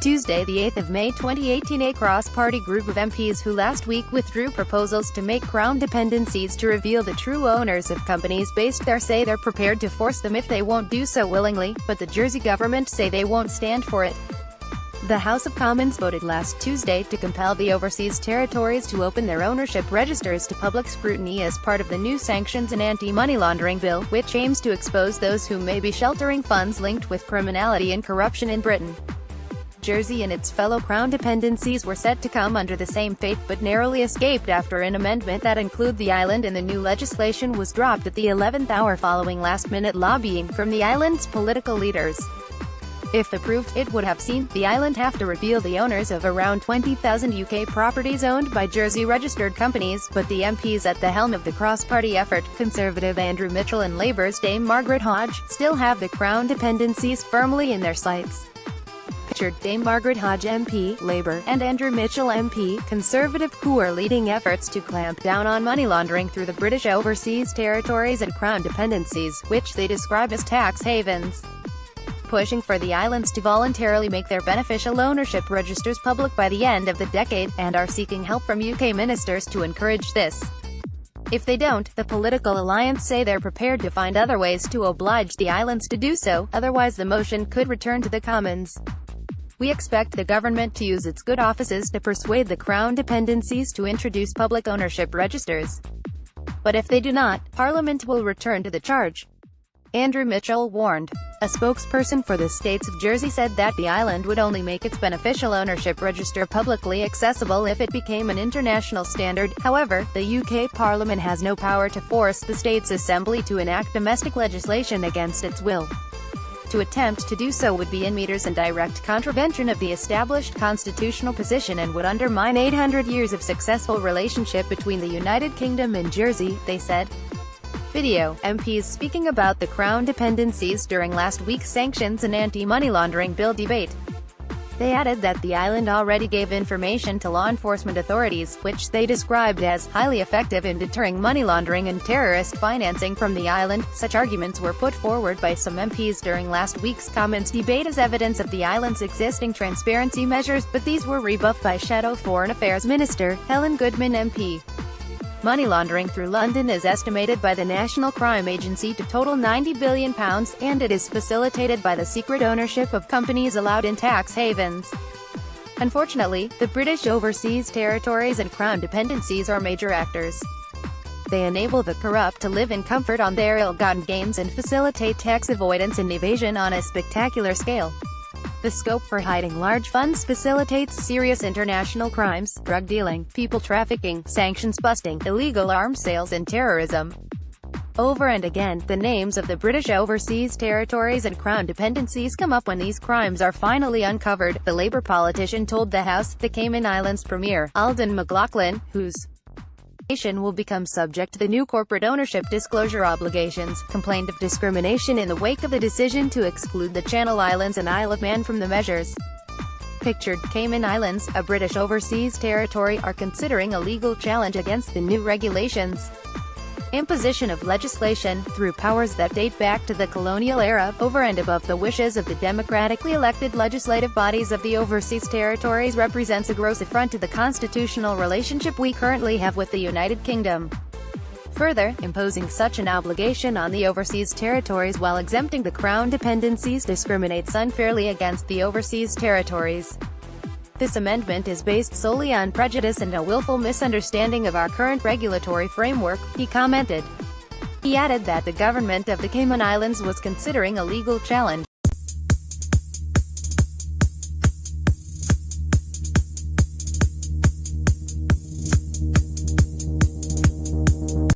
Tuesday, the 8th of May 2018, a cross-party group of MPs who last week withdrew proposals to make Crown Dependencies to reveal the true owners of companies based there say they're prepared to force them if they won't do so willingly, but the Jersey government say they won't stand for it. The House of Commons voted last Tuesday to compel the overseas territories to open their ownership registers to public scrutiny as part of the new Sanctions and Anti-Money Laundering Bill, which aims to expose those who may be sheltering funds linked with criminality and corruption in Britain. Jersey and its fellow Crown Dependencies were set to come under the same fate but narrowly escaped after an amendment that included the island in the new legislation was dropped at the 11th hour following last-minute lobbying from the island's political leaders. If approved, it would have seen the island have to reveal the owners of around 20,000 UK properties owned by Jersey-registered companies, but the MPs at the helm of the cross-party effort, Conservative Andrew Mitchell and Labour's Dame Margaret Hodge, still have the Crown Dependencies firmly in their sights. Pictured, Dame Margaret Hodge MP, Labour, and Andrew Mitchell MP, Conservative, who are leading efforts to clamp down on money laundering through the British overseas territories and Crown Dependencies, which they describe as tax havens. Pushing for the islands to voluntarily make their beneficial ownership registers public by the end of the decade, and are seeking help from UK ministers to encourage this. If they don't, the political alliance say they're prepared to find other ways to oblige the islands to do so, otherwise the motion could return to the Commons. We expect the government to use its good offices to persuade the Crown Dependencies to introduce public ownership registers. But if they do not, Parliament will return to the charge. Andrew Mitchell warned. A spokesperson for the states of Jersey said that the island would only make its beneficial ownership register publicly accessible if it became an international standard. However, the UK Parliament has no power to force the state's assembly to enact domestic legislation against its will. To attempt to do so would be in meters and direct contravention of the established constitutional position and would undermine 800 years of successful relationship between the United Kingdom and Jersey, they said. Video, MPs speaking about the Crown Dependencies during last week's Sanctions and Anti-Money Laundering Bill debate. They added that the island already gave information to law enforcement authorities, which they described as highly effective in deterring money laundering and terrorist financing from the island. Such arguments were put forward by some MPs during last week's Commons debate as evidence of the island's existing transparency measures, but these were rebuffed by Shadow Foreign Affairs Minister, Helen Goodman MP. Money laundering through London is estimated by the National Crime Agency to total £90 billion, and it is facilitated by the secret ownership of companies allowed in tax havens. Unfortunately, the British overseas territories and Crown Dependencies are major actors. They enable the corrupt to live in comfort on their ill-gotten gains and facilitate tax avoidance and evasion on a spectacular scale. The scope for hiding large funds facilitates serious international crimes, drug dealing, people trafficking, sanctions busting, illegal arms sales and terrorism. Over and again, the names of the British overseas territories and Crown Dependencies come up when these crimes are finally uncovered, the Labour politician told the House. The Cayman Islands Premier, Alden McLaughlin, whose nation will become subject to the new corporate ownership disclosure obligations, complained of discrimination in the wake of the decision to exclude the Channel Islands and Isle of Man from the measures. Pictured, Cayman Islands, a British overseas territory, are considering a legal challenge against the new regulations. Imposition of legislation, through powers that date back to the colonial era, over and above the wishes of the democratically elected legislative bodies of the overseas territories, represents a gross affront to the constitutional relationship we currently have with the United Kingdom. Further, imposing such an obligation on the overseas territories while exempting the Crown Dependencies discriminates unfairly against the overseas territories. This amendment is based solely on prejudice and a willful misunderstanding of our current regulatory framework, he commented. He added that the government of the Cayman Islands was considering a legal challenge.